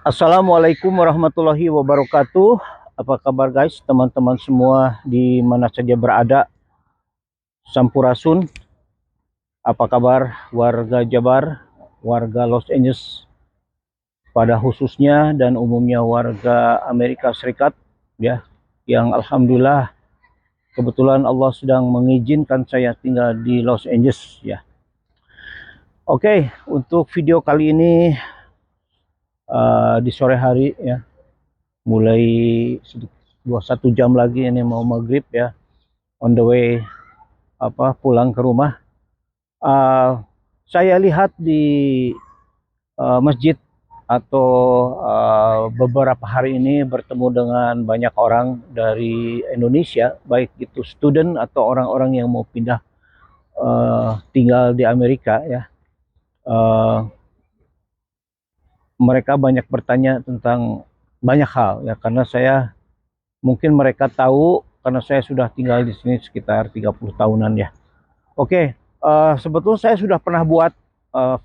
Assalamualaikum warahmatullahi wabarakatuh. Apa kabar guys, teman-teman semua di mana saja berada? Sampurasun. Apa kabar warga Jabar, warga Los Angeles, pada khususnya dan umumnya warga Amerika Serikat ya, yang alhamdulillah kebetulan Allah sedang mengizinkan saya tinggal di Los Angeles ya. Oke, untuk video kali ini di sore hari ya, mulai 21 jam lagi ini mau maghrib ya, on the way pulang ke rumah. Saya lihat di masjid atau beberapa hari ini bertemu dengan banyak orang dari Indonesia, baik itu student atau orang-orang yang mau pindah tinggal di Amerika ya. Mereka banyak bertanya tentang banyak hal ya, karena mungkin mereka tahu karena saya sudah tinggal di sini sekitar 30 tahunan ya. Oke, sebetulnya saya sudah pernah buat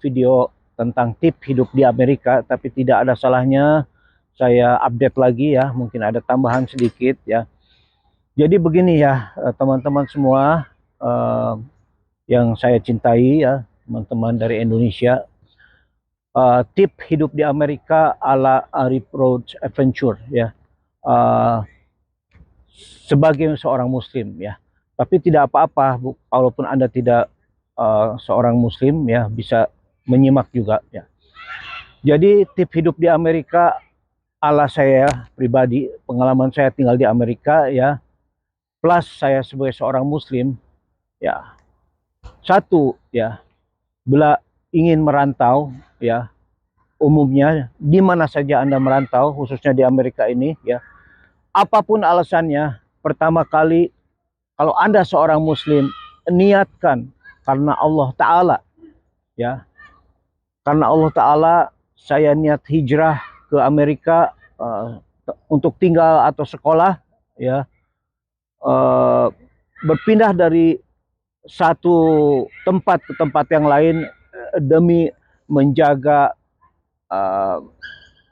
video tentang tips hidup di Amerika, tapi tidak ada salahnya saya update lagi ya, mungkin ada tambahan sedikit ya. Jadi begini ya, teman-teman semua yang saya cintai ya, teman-teman dari Indonesia, tips hidup di Amerika ala Arif Road Adventure ya. Sebagai seorang muslim ya, tapi tidak apa-apa walaupun Anda tidak seorang muslim ya, bisa menyimak juga ya. Jadi tips hidup di Amerika ala saya pribadi, pengalaman saya tinggal di Amerika ya, plus saya sebagai seorang muslim ya. Satu ya, bila ingin merantau ya, umumnya di mana saja Anda merantau, khususnya di Amerika ini ya, apapun alasannya, pertama kali kalau Anda seorang muslim, niatkan karena Allah Ta'ala ya. Karena Allah Ta'ala saya niat hijrah ke Amerika untuk tinggal atau sekolah ya, berpindah dari satu tempat ke tempat yang lain demi menjaga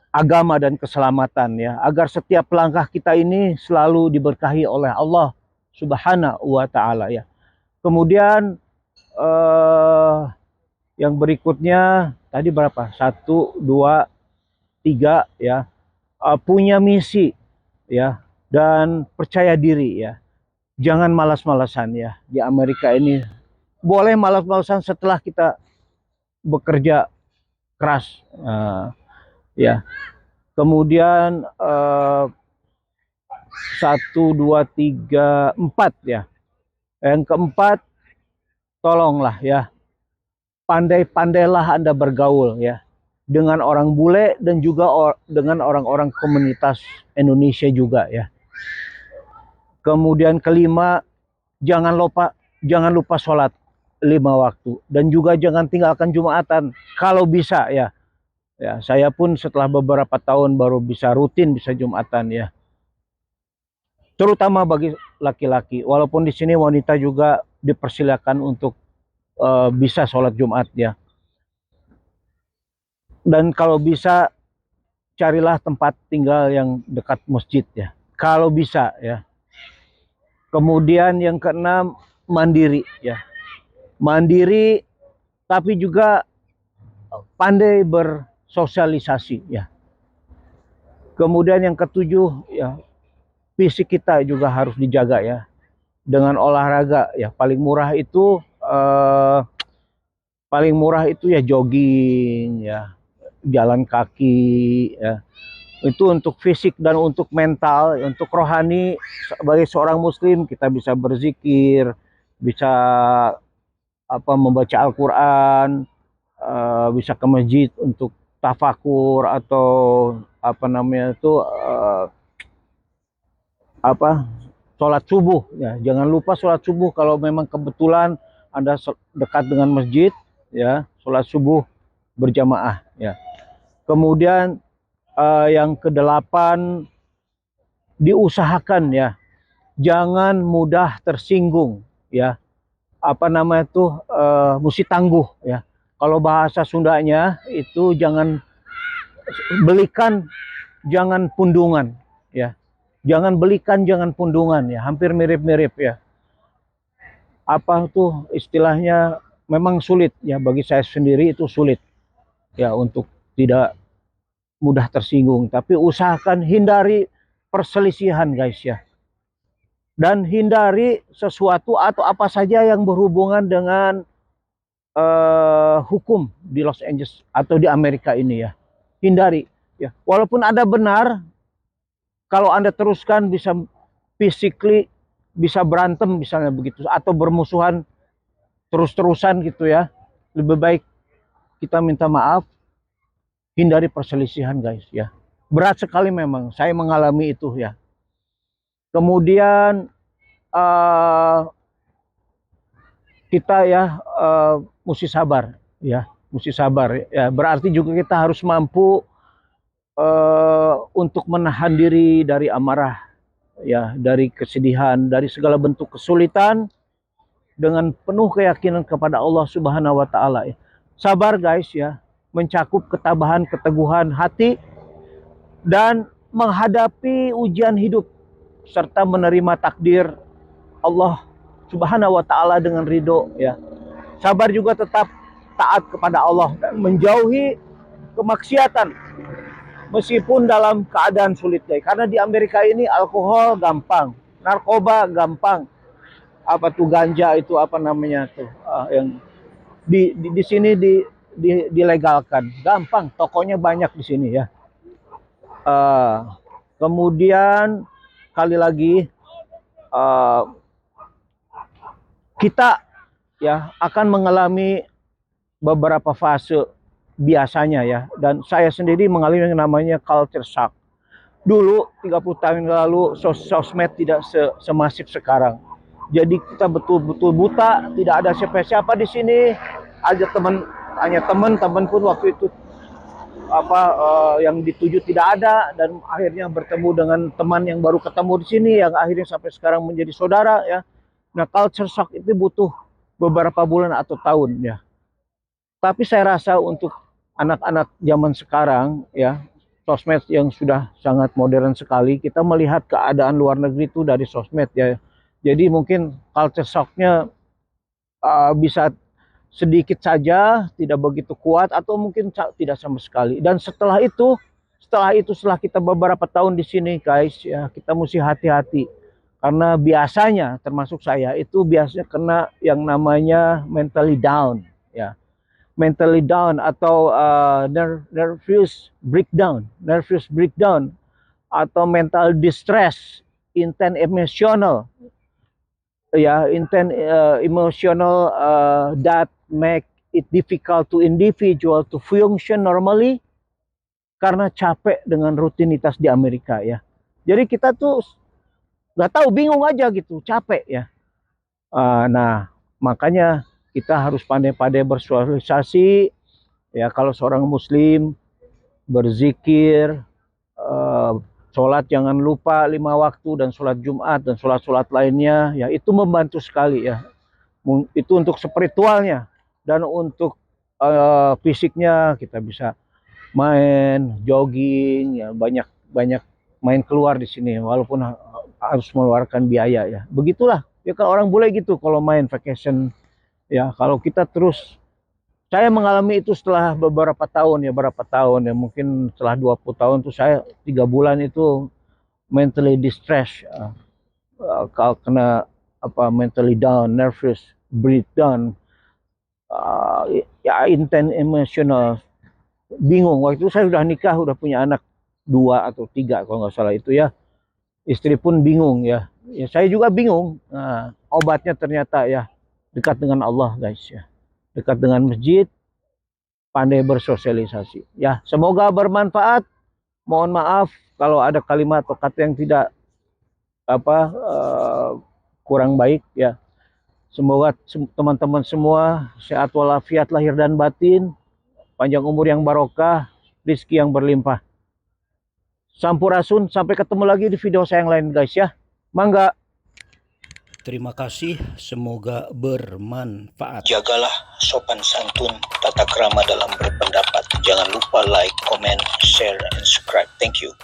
agama dan keselamatan ya, agar setiap langkah kita ini selalu diberkahi oleh Allah Subhanahu wa Ta'ala ya. Kemudian yang berikutnya tadi berapa? 1, 2, 3 ya. Punya misi ya, dan percaya diri ya. Jangan malas-malasan ya. Di Amerika ini boleh malas-malasan setelah kita bekerja keras ya. Kemudian 1, 2, 3, 4 ya. Yang keempat, tolonglah ya, pandai-pandailah Anda bergaul ya dengan orang bule dan juga dengan orang-orang komunitas Indonesia juga ya. Kemudian kelima, jangan lupa sholat 5 waktu, dan juga jangan tinggalkan Jumatan kalau bisa ya. Ya, saya pun setelah beberapa tahun baru bisa rutin bisa Jumatan ya. Terutama bagi laki-laki, walaupun di sini wanita juga dipersilakan untuk bisa sholat Jumat ya. Dan kalau bisa carilah tempat tinggal yang dekat masjid ya, kalau bisa ya. Kemudian yang keenam, mandiri ya. Mandiri tapi juga pandai bersosialisasi ya. Kemudian yang ketujuh ya, fisik kita juga harus dijaga ya, dengan olahraga ya. Paling murah itu ya jogging ya, jalan kaki ya. Itu untuk fisik, dan untuk mental, untuk rohani sebagai seorang muslim kita bisa berzikir, bisa membaca Al-Qur'an, bisa ke masjid untuk tafakur atau sholat subuh ya. Jangan lupa sholat subuh kalau memang kebetulan Anda dekat dengan masjid ya, sholat subuh berjamaah ya. Kemudian yang kedelapan, diusahakan ya, jangan mudah tersinggung ya. Mesti tangguh ya. Kalau bahasa Sundanya itu jangan belikan jangan pundungan ya. Jangan belikan jangan pundungan ya, hampir mirip-mirip ya. Apa tuh istilahnya, memang sulit ya, bagi saya sendiri itu sulit ya untuk tidak mudah tersinggung, tapi usahakan hindari perselisihan guys ya. Dan hindari sesuatu atau apa saja yang berhubungan dengan hukum di Los Angeles atau di Amerika ini ya. Hindari ya. Walaupun Anda benar, kalau Anda teruskan bisa physically, bisa berantem misalnya begitu, atau bermusuhan terus-terusan gitu ya. Lebih baik kita minta maaf, hindari perselisihan guys ya. Berat sekali memang, saya mengalami itu ya. Kemudian kita ya mesti sabar ya, mesti sabar ya. Berarti juga kita harus mampu untuk menahan diri dari amarah ya, dari kesedihan, dari segala bentuk kesulitan, dengan penuh keyakinan kepada Allah Subhanahu wa taala ya. Sabar guys ya, mencakup ketabahan, keteguhan hati dan menghadapi ujian hidup serta menerima takdir Allah Subhanahu wa taala dengan ridho ya. Sabar juga tetap taat kepada Allah dan menjauhi kemaksiatan meskipun dalam keadaan sulit guys. Karena di Amerika ini alkohol gampang, narkoba gampang, apa tuh ganja itu apa namanya tuh yang di sini dilegalkan, gampang, tokonya banyak di sini ya. Kemudian kali lagi kita ya akan mengalami beberapa fase biasanya ya, dan saya sendiri mengalami yang namanya culture shock. Dulu 30 tahun lalu sosmed tidak semasif sekarang. Jadi kita betul-betul buta, tidak ada siapa-siapa di sini. Aja teman, hanya teman pun waktu itu yang dituju tidak ada, dan akhirnya bertemu dengan teman yang baru ketemu di sini yang akhirnya sampai sekarang menjadi saudara ya. Nah, culture shock itu butuh beberapa bulan atau tahun ya. Tapi saya rasa untuk anak-anak zaman sekarang ya, sosmed yang sudah sangat modern sekali, kita melihat keadaan luar negeri itu dari sosmed ya. Jadi mungkin culture shocknya bisa sedikit saja, tidak begitu kuat, atau mungkin tidak sama sekali. Dan setelah kita beberapa tahun di sini guys ya, kita mesti hati-hati. Karena biasanya, termasuk saya, itu biasanya kena yang namanya mentally down ya. Mentally down atau nervous breakdown atau mental distress, intense emotional ya, intense emotional that make it difficult to individual to function normally karena capek dengan rutinitas di Amerika ya. Jadi kita tuh nggak tahu, bingung aja gitu, capek ya. Nah, makanya kita harus pandai-pandai bersosialisasi ya. Kalau seorang muslim, berzikir, sholat jangan lupa 5 waktu, dan sholat Jumat dan sholat-sholat lainnya ya, itu membantu sekali ya. Itu untuk spiritualnya, dan untuk fisiknya kita bisa main jogging ya, banyak main keluar di sini walaupun harus mengeluarkan biaya ya. Begitulah ya, kalau orang boleh gitu kalau main vacation ya. Kalau kita terus, saya mengalami itu setelah beberapa tahun ya, mungkin setelah 20 tahun tuh saya 3 bulan itu mentally distress, kalau kena mentally down, nervous breakdown, ya intense emotional, bingung. Waktu itu saya sudah nikah, udah punya anak 2 atau 3 kalau nggak salah itu ya. Istri pun bingung ya. Ya saya juga bingung. Nah, obatnya ternyata ya dekat dengan Allah guys ya. Dekat dengan masjid, pandai bersosialisasi. Ya, semoga bermanfaat. Mohon maaf kalau ada kalimat atau kata yang tidak kurang baik ya. Semoga teman-teman semua sehat walafiat lahir dan batin, panjang umur yang barokah, rezeki yang berlimpah. Sampurasun, sampai ketemu lagi di video saya yang lain guys ya. Mangga. Terima kasih, semoga bermanfaat. Jagalah sopan santun, tata krama dalam berpendapat. Jangan lupa like, comment, share, and subscribe. Thank you.